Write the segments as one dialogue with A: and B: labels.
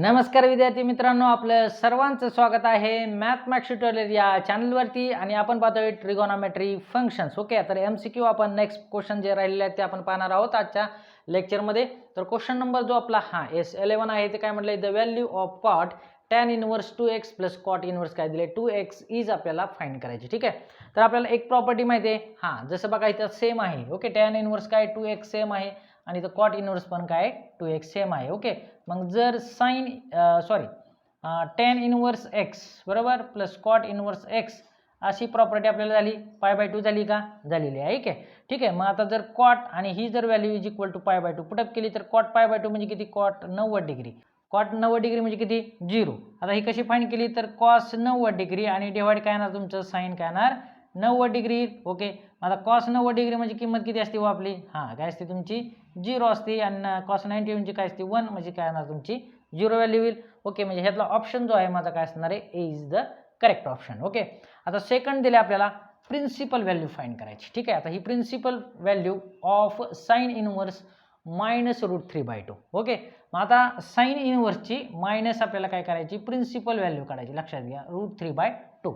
A: नमस्कार विद्यार्थी मित्रांनो, आपलं सर्वांचं स्वागत आहे मॅथमॅक्स ट्युटोरियल या चॅनलवरती आणि आपण पाहतोय ट्रिगोनोमेट्री फंक्शन्स. ओके, तर MCQ आपण नेक्स्ट क्वेश्चन जे राहिलेले आहेत ते आपण पाहणार आहोत आजच्या लेक्चरमध्ये. तर क्वेश्चन नंबर जो आपला S11 आहे ते काय म्हटलंय, the value of cot tan inverse 2x plus cot inverse काय दिले 2x इज आपल्याला फाइंड करायची. ठीक आहे, तर आपल्याला एक प्रॉपर्टी माहिती आहे, जसं बघा इथं सेम आहे. ओके, tan इनवर्स काय 2x सेम आहे आणि इथं कॉट इनवर्स पण काय 2x सेम आहे. ओके, मग जर tan इनवर्स x बरोबर प्लस कॉट इनवर्स x अशी प्रॉपर्टी आपल्याला झाली, π/2 झाली का? झालेली आहे. ठीक आहे, मग आता जर कॉट आणि ही जर value is equal to π/2 put up केली तर कॉट π/2 म्हणजे किती? Cot 90 degree. कॉट 90 डिग्री म्हणजे किती? 0. आता ही कशी फाइंड केली तर कॉस 90 डिग्री आणि डिवाइड काय येणार तुमचं साइन काय येणार 90 डिग्री. ओके, आता कॉस 90 डिग्री म्हणजे किंमत किती असते आपली? काय असते तुमची? 0 असते. आणि कॉस 90 म्हणजे काय असते? 1 म्हणजे काय येणार तुमची 0 व्हॅल्यू येईल. ओके, म्हणजे ह्यातला ऑप्शन जो आहे माझा काय असणार आहे? A is the correct option. Okay, आता सेकंड दिले आपल्याला प्रिन्सिपल व्हॅल्यू फाइंड करायची. ठीक आहे, आता ही principal value of sine inverse minus √3/2. Okay, मग आता साइन इनवर्सची मायनस आपल्याला काय करायची? प्रिन्सिपल व्हॅल्यू काढायची. लक्षात घ्या √3/2.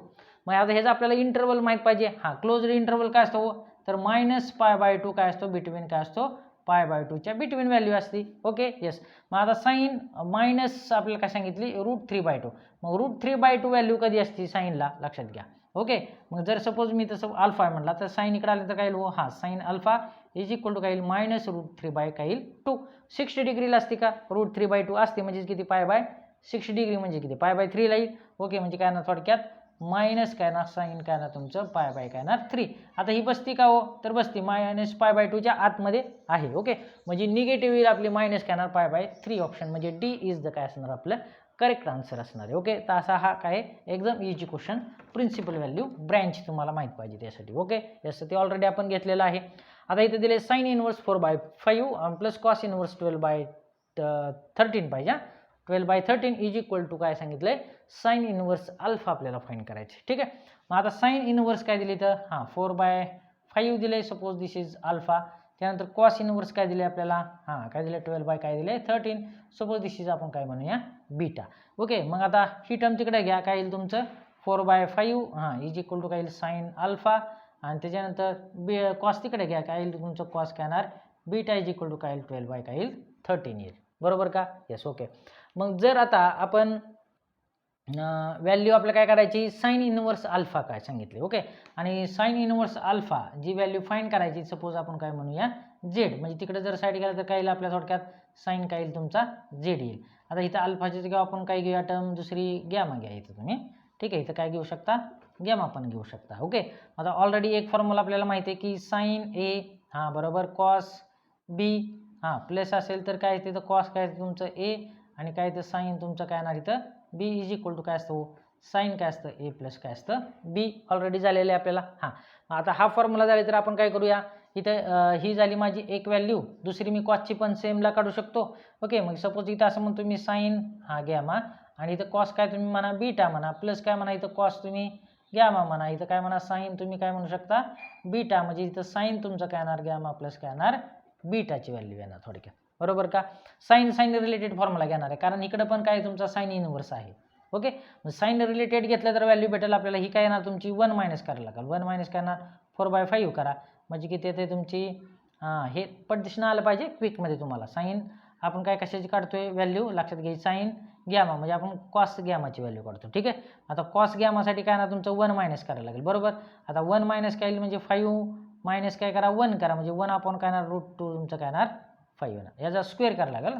A: मग आता ह्याचा आपल्याला इंटरवल माहित पाहिजे. क्लोज्ड इंटरवल काय असतो? तर -π/2 काय असतो? बिटवीन काय असतो? π/2 च्या बिटवीन व्हॅल्यू असते. Okay, yes. मग आता साइन मायनस आपल्याला काय सांगितली? √3/2. मग √3/2 व्हॅल्यू कधी असते साइनला? लक्षात घ्या. ओके, मग जर सपोज मी तसं अल्फा म्हटला तर साइन इकडे आले तर काय येईल? Sine alpha is equal to काय येईल? -√3/2. 60 डिग्रीला असते का? √3/2 असते म्हणजे किती? π/60 डिग्री म्हणजे किती? π/3 ला येईल. ओके, म्हणजे काय ना थोडक्यात मायनस काय ना साइन काय ना तुमचं π/3. आता ही बसती का हो? तर बसती -π/2 च्या आतमध्ये आहे. ओके, म्हणजे निगेटिव्ह येईल आपली मायनस काय ना π/3. ऑप्शन म्हणजे डी इज द काय असणार आपलं करेक्ट आन्सर असणार आहे. ओके, तर असा हा काय एकदम easy question. Principal value branch तुम्हाला माहित पाहिजे त्यासाठी. ओके, याचं ते ऑलरेडी आपण घेतलेलं आहे. आता इथे दिले sine inverse 4/5 plus cos inverse 12/13 पाहिजे. 12/13 इज इक्वल टू काय सांगितलंय? साइन इनवर्स अल्फा आपल्याला फाइंड करायचे. ठीक आहे, मग आता साइन इनवर्स काय दिली तर 4/5 दिले. Suppose this is alpha. त्यानंतर कॉस इनवर्स काय दिले आपल्याला? काय दिले? 12/13. सपोज दिस इज आपण काय म्हणूया? बीटा. ओके, मग आता ही टर्म तिकडे घ्या. काय येईल तुमचं? 4/5 इज इक्वल टू काय येईल? Sine alpha. आणि त्याच्यानंतर कॉस तिकडे घ्या. काय येईल तुमचं? कॉस काय येणार? बीटा इज इक्वल टू काय येईल? 12/13 येईल. बरोबर का? येस. ओके, मग जर आता आपण व्हॅल्यू आपल्याला काय करायची? साइन इनवर्स अल्फा काय सांगितले. ओके, आणि साइन इनवर्स अल्फा जी व्हॅल्यू फाइंड करायची, सपोज आपण काय म्हणूया? झेड. म्हणजे तिकडे जर साईड गेला तर काय येईल आपल्या थोडक्यात? साइन काय येईल तुमचा? झेड येईल. आता इथं अल्फाची जागा आपण काय घेऊया? टर्म दुसरी गॅमा घ्या इथं तुम्ही. ठीक आहे, इथं काय घेऊ शकता? गॅमा पण घेऊ शकता. ओके, आता ऑलरेडी एक फॉर्म्युला आपल्याला माहिती आहे की साइन ए बरोबर कॉस बी प्लस असेल तर काय तिथं कॉस काय तुमचं ए आणि काय तर साइन तुमचं काय येणार इथं बी इज इक्वल टू काय असतं? साइन काय असतं? ए प्लस काय असतं? बी. ऑलरेडी झालेलं आहे आपल्याला. आता हा फॉर्म्युला झाले तर आपण काय करूया? इथं ही झाली माझी एक व्हॅल्यू. दुसरी मी कॉसची पण सेमला काढू शकतो. ओके, मग सपोज इथं असं म्हणतो मी साइन गॅमा आणि इथं कॉस काय तुम्ही म्हणा? बीटा म्हणा. प्लस काय म्हणा? इथं कॉस तुम्ही गॅमा म्हणा. इथं काय म्हणा? साइन तुम्ही काय म्हणू शकता? बीटा. म्हणजे इथं साइन तुमचं काय येणार? गॅमा प्लस काय येणार? बीटाची व्हॅल्यू येणार थोडक्यात. बरोबर का? साइन रिलेटेड फॉर्म्युला घेणार आहे कारण इकडे पण काय तुमचा साइन इनवर्स आहे. ओके, मग साइन रिलेटेड घेतलं तर व्हॅल्यू भेटेल आपल्याला. ही काय येणार तुमची? 1 मायनस करायला लागेल. 1 मायनस काय येणार? 4/5 करा. म्हणजे किती येते तुमची? हे पटदिशीनं आलं पाहिजे क्विकमध्ये तुम्हाला. साइन आपण काय कशाची काढतोय व्हॅल्यू? लक्षात घ्यायची. साइन गॅमा म्हणजे आपण कॉस गॅमाची व्हॅल्यू काढतो. ठीक आहे, आता कॉस गॅमासाठी काय येणार तुमचं? 1 मायनस करायला लागेल. बरोबर. आता 1 मायनस काय येईल? म्हणजे 5 मायनस काय करा? 1 करा. म्हणजे 1 आपण काय येणार? √2 तुमचं काय येणार? 5 येणार. याचा स्क्वेअर करायला लागेल.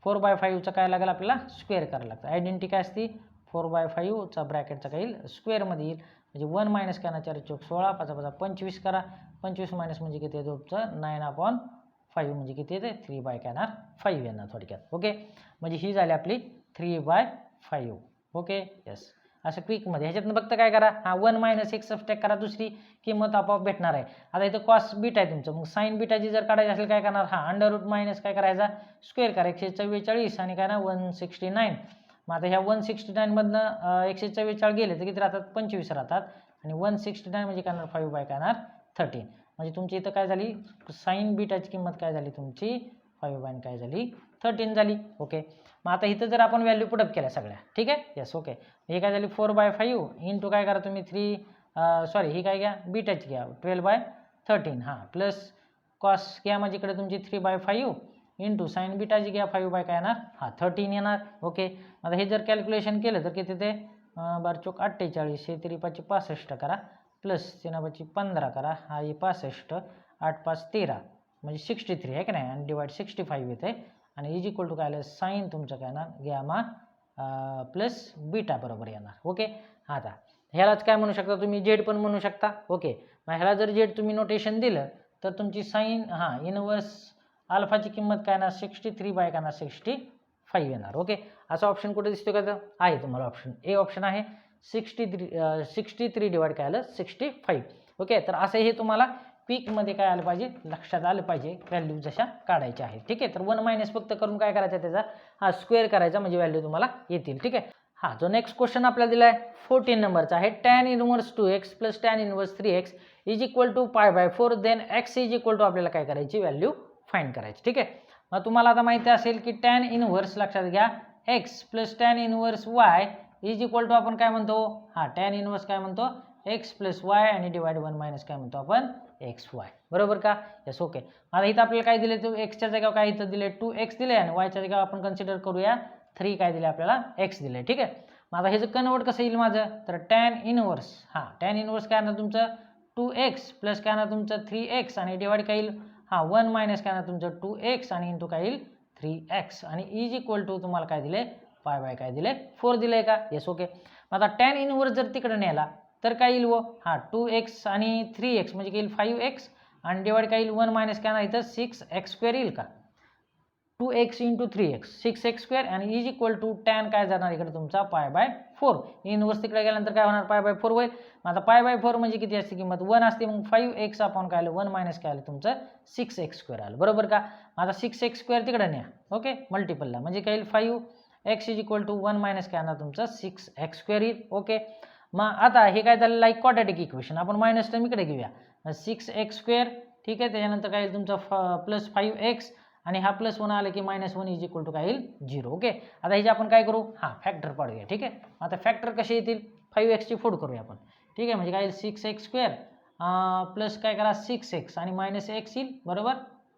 A: 4/5चं काय लागेल आपल्याला? स्क्वेअर करायला लागतं. आयडेंटिटी काय असते? 4/5चा ब्रॅकेटचा काय येईल? स्क्वेअरमध्ये येईल. म्हणजे 1 मायनस काय ना 4 चौक 16 5 5 25 करा. 25 मायनस म्हणजे किती येतं तुमचं? 9/5 म्हणजे किती येते? 3/5 येणार थोडक्यात. ओके, म्हणजे ही झाली आपली 3/5. Okay, yes. असं क्विकमध्ये ह्याच्यातनं फक्त काय करा? 1 मायनस एक सबस्ट्रॅक्ट करा. दुसरी किंमत आपोआप भेटणार आहे. आता इथं कॉस बीटा आहे तुमचं. मग साइन बीटाची जर काढायची असेल काय करणार? अंडर रूट मायनस काय करायचा? स्क्वेअर करा. 144 आणि काय ना 169. मग आता ह्या 169 मधनं 144 गेले तर किती राहतात? 25 राहतात. आणि 169 म्हणजे काय? 5/13. म्हणजे तुमची इथं काय झाली? साइन बीटाची किंमत काय झाली तुमची? 5/काय झाली? 13 झाली. ओके, मग आता इथं जर आपण व्हॅल्यू पुटअप केल्या सगळ्या, ठीक आहे. Yes, okay. हे काय झाली 4/5 इंटू काय करा तुम्ही 3 सॉरी ही काय घ्या बीटाची घ्या 12/13 हां प्लस कॉस घ्या म्हणजे इकडे तुमची 3/5 इंटू साईन बीटाची घ्या 5 काय येणार 13 येणार. ओके, आता हे जर कॅल्क्युलेशन केलं तर किती ते 12 48 हे 3 65 करा प्लस 3 15 करा हा हे 65 8 5 13 म्हणजे 63 आहे की नाही आणि डिवाइड 65 येते आणि इज इक्वल टू काय आलं साईन तुमचं काय येणार गॅमा प्लस बीटा बरोबर येणार. ओके, आता ह्यालाच काय म्हणू शकता तुम्ही जेड पण म्हणू शकता. ओके, मग ह्याला जर जेड तुम्ही नोटेशन दिलं तर तुमची साईन इनवर्स अल्फाची किंमत काय येणार 63/65 येणार. ओके, असा ऑप्शन कुठे दिसतो का आहे तुम्हाला ऑप्शन ए ऑप्शन आहे 63 डिवाइड काय आलं 65. ओके, तर असं हे तुम्हाला पीकमध्ये काय आलं पाहिजे लक्षात आलं पाहिजे व्हॅल्यू जशा काढायच्या आहेत. ठीक आहे, तर 1 मायनस फक्त करून काय करायचं त्याचा स्क्वेअर करायचा म्हणजे व्हॅल्यू तुम्हाला येतील. ठीक आहे, जो नेक्स्ट क्वेश्चन आपल्याला दिला आहे 14 नंबरचा आहे tan inverse 2x plus tan inverse 3x is equal to π/4 then x is equal to आपल्याला काय करायची व्हॅल्यू फाइंड करायची. ठीक आहे, मग तुम्हाला आता माहिती असेल की tan इनवर्स लक्षात घ्या x plus tan inverse y is equal to आपण काय म्हणतो tan इनवर्स काय म्हणतो x प्लस y आणि डिवाइड 1 मायनस काय म्हणतो आपण xy बरोबर का. Yes, okay. आता इथं आपल्याला काय दिले तर x च्या जागेवर काय इथं दिले 2x दिले आणि y च्या जागेवर आपण कन्सिडर करूया 3 काय दिले आपल्याला x दिले. ठीक आहे, मग आता ह्याचं कन्वर्ट कसं येईल माझं तर tan इनवर्स tan इनवर्स काय येणार तुमचं 2x प्लस काय येणार तुमचं 3x आणि डिवाइड काय येईल 1 मायनस काय येणार तुमचं 2x आणि इंटू काय येईल 3x आणि इज इक्वल टू तुम्हाला काय दिले काय दिले 4 दिले का. Yes, okay. आता tan इनवर्स जर तिकडे नेला तर काय येईल 2x आणि 3x म्हणजे येईल 5x आणि डिवाइड काय येईल 1 मायनस काय येणार इथं 6x² येईल का 2x इंटू 3x 6x² आणि इज इक्वल टू tan काय जाणार इकडे तुमचा π/4 इनवर्स तिकडे गेल्यानंतर काय होणार π/4 होईल. आता π/4 म्हणजे किती असते किंमत 1 असते मग 5x आपण काय आलं 1 मायनस काय आलं तुमचं 6x² आलं बरोबर का. आता 6x² तिकडे न्या. ओके, मल्टिपलला म्हणजे काय येईल 5x is equal to 1 minus काय येणार तुमचं 6x² येईल. ओके, मग आता हे काय झालं लाईक क्वाड्रॅटिक इक्वेशन आपण मायनस टर्म इकडे घेऊया 6x². ठीक आहे, त्याच्यानंतर काय येईल तुमचं प्लस 5x आणि हा प्लस 1 आलं की -1 इज इक्वल टू काय येईल 0. ओके, आता ह्याचे आपण काय करू फॅक्टर पाडूया. ठीक आहे, आता फॅक्टर कसे येतील 5x ची फोड करूया आपण. ठीक आहे, म्हणजे काय येईल 6x² प्लस काय करा 6x आणि -x येईल बरोबर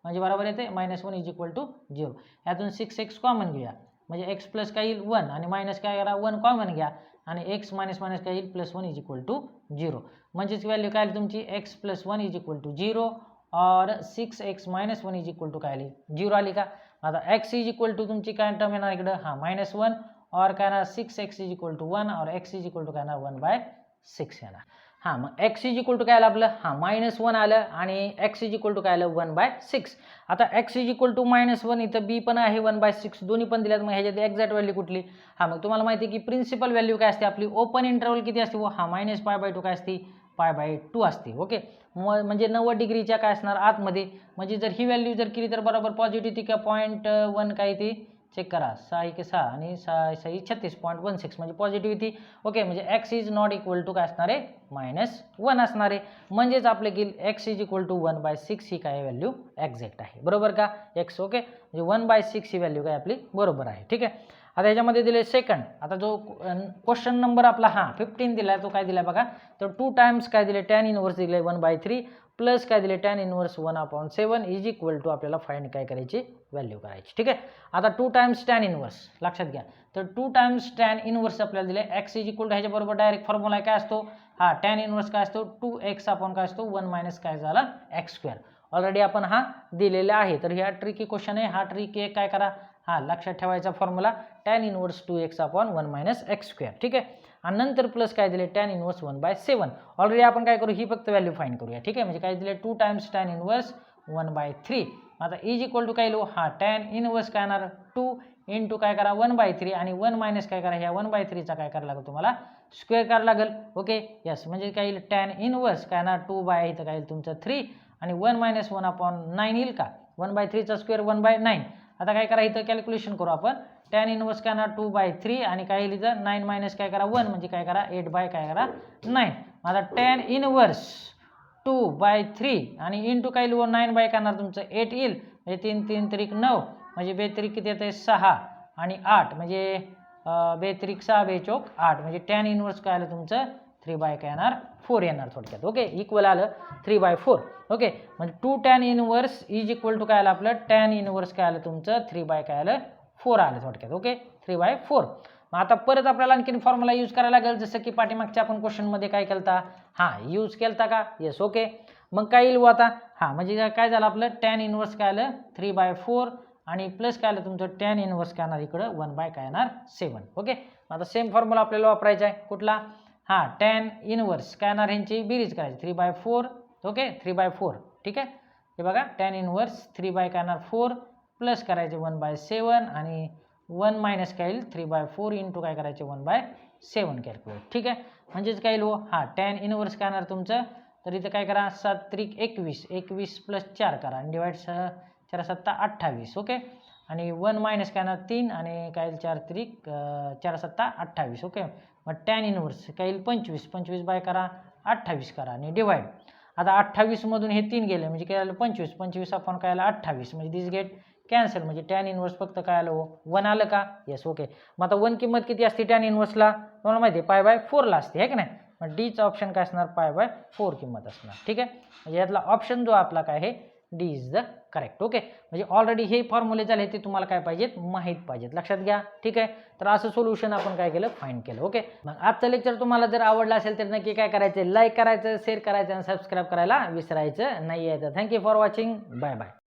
A: म्हणजे बरोबर येते -1 इज इक्वल टू 0. यातून 6x कॉमन घेऊया म्हणजे x प्लस काय येईल 1 आणि मायनस काय करा 1 कॉमन घ्या आणि x मायनस काय येईल +1 इज इक्वल टू 0 म्हणजेच व्हॅल्यू काय आली तुमची x + 1 इज इक्वल टू 0 और 6x - 1 इज इक्वल टू काय आली 0 आली का. आता x इज इक्वल टू तुमची काय टर्म येणार इकडे -1 और काय ना 6x इज इक्वल टू 1 और x इज इक्वल टू काय ना 1/6 येणार. मग x इज इक्वल टू काय आलं आपलं -1 आलं आणि x इज इक्वल टू काय आलं 1/6. आता x इज इक्वल टू -1 इथं b पण आहे 1/6 दोन्ही पण दिल्यात. मग ह्याच्यात एक्झॅक्ट व्हॅल्यू कुठली मग तुम्हाला माहिती आहे की प्रिन्सिपल व्हॅल्यू काय असते आपली ओपन इंटरवल किती असते -π/2 काय असते π/2 असते. ओके, म्हणजे 90 डिग्रीच्या काय असणार आतमध्ये म्हणजे जर ही व्हॅल्यू जर केली तर बरोबर पॉझिटिव्ह ती का 0.1 काय ती चेक करा 6 आणि 6 36.16 म्हणजे पॉझिटिव्हिटी. ओके, म्हणजे x is not equal to काय असणार आहे -1 असणार आहे म्हणजेच आपले की x इज इक्वल टू 1/6 ही काय व्हॅल्यू एक्झॅक्ट आहे बरोबर का x. ओके, म्हणजे 1/6 ही व्हॅल्यू काय आपली बरोबर आहे. ठीक आहे, आता ह्याच्यामध्ये दिले सेकंड. आता जो क्वेश्चन नंबर आपला 15 दिला तो काय दिला बघा तर 2 टाइम्स काय दिले tan इनवर्स दिले 1/3 प्लस काय दिले tan inverse 1/7 is equal to आपल्याला फाइंड काय करायची व्हॅल्यू करायची. ठीक आहे, आता 2 टाइम्स tan इनवर्स लक्षात घ्या तर 2 टाइम्स tan इनवर्स आपल्याला दिले x इज इक्वल टू ह्याच्या बरोबर डायरेक्ट फॉर्म्युला काय असतो tan इनवर्स काय असतो 2x आपण काय असतो 1 मायनस काय झाला x². ऑलरेडी आपण दिलेला आहे तर ह्या ट्रिकी क्वेश्चन आहे ट्रिक एक काय करा लक्षात ठेवायचा formula tan inverse 2x upon 1 minus x². ठीक आहे, आणि नंतर प्लस काय दिले tan इनवर्स 1/7. ऑलरेडी आपण काय करू ही फक्त व्हॅल्यू फाइंड करूया. ठीक आहे, म्हणजे काय दिले 2 टाइम्स tan इनवर्स 1/3. आता इज इक्वल टू काय लो tan इनवर्स काय येणार 2 इंटू काय करा 1/3 आणि 1 मायनस काय करा ह्या 1/3 चा काय करायला लागेल तुम्हाला स्क्वेअर करायला लागेल. ओके, यस, म्हणजे काय येईल tan इनवर्स काय येणार 2 इथं काय येईल तुमचं 3 आणि 1 - 1/9 येईल का 1/3 चा स्क्वेअर 1/9. आता काय करा इथं कॅल्क्युलेशन करू आपण tan इनवर्स काय ना 2/3 आणि काय येईल इथं 9 मायनस काय करा 1 म्हणजे काय करा 8/9 आता tan इनवर्स 2/3 आणि इंटू काय येईल 9 करणार तुमचं 8 येईल म्हणजे 3 3 त्रिक 9 म्हणजे बेत्रिक किती येते 6 आणि 8 म्हणजे बेत्रिक 6 बेचोक 8 म्हणजे tan इनवर्स काय आलं तुमचं 3 काय येणार 4 येणार थोडक्यात. ओके इक्वल आलं 3/4. ओके म्हणजे 2 tan inverse is equal to काय आलं आपलं tan इनवर्स काय आलं तुमचं 3 काय आलं 4 आलं थोडक्यात. ओके 3/4. मग आता परत आपल्याला आणखीन फॉर्म्युला यूज करायला लागेल जसं की पाठीमागच्या आपण क्वेश्चनमध्ये काय केलता यूज केलता का येस. ओके मग काय येईल आता म्हणजे काय झालं आपलं tan इनवर्स काय आलं 3/4 आणि प्लस काय आलं तुमचं tan इनवर्स काय येणार इकडं 1 काय येणार 7. ओके आता सेम फॉर्म्युला आपल्याला वापरायचा आहे कुठला tan इनवर्स काय येणार ह्यांची बेरीज करायची 3/4. ओके 3/4 ठीक आहे. हे बघा tan इनवर्स 3 काय येणार 4 प्लस करायचे 1/7 आणि 1 मायनस काय येईल 3/4 इंटू काय करायचे 1/7 कॅल्क्युलेट. ठीक आहे म्हणजेच काय येईल tan इनवर्स काय येणार तुमचं तर इथं काय करा 7 त्रिक 21 21 प्लस 4 करा आणि डिवाइड 4 7 28. ओके आणि 1 मायनस काय येणार 3 आणि काय येईल 4 त्रिक 4 7 28. ओके मग tan इनवर्स काय येईल 25 25 बाय करा 28 करा आणि डिवाइड. आता 28 मधून हे 3 गेले म्हणजे काय आलं 25 25 आपण काय आलं 28 म्हणजे दिस गेट कॅन्सल म्हणजे tan इनवर्स फक्त काय आलं 1 आलं का येस. ओके मग आता 1 किंमत किती असते tan इनवर्सला तुम्हाला माहिती आहे π/4 ला असते आहे की नाही. मग डीचा ऑप्शन काय असणार π/4 किंमत असणार. ठीक आहे म्हणजे यातला ऑप्शन जो आपला काय आहे D is the correct. Okay म्हणजे ऑलरेडी हे फॉर्म्युले झाले ते तुम्हाला काय पाहिजेत माहीत पाहिजेत लक्षात घ्या. ठीक आहे तर असं सोल्युशन आपण काय केलं फाइंड केलं. ओके मग आजचं लेक्चर तुम्हाला जर आवडलं असेल तर नक्की काय करायचं लाईक करायचं शेअर करायचं आणि सबस्क्राईब करायला विसरायचं नाही आहे. Thank you for watching bye bye.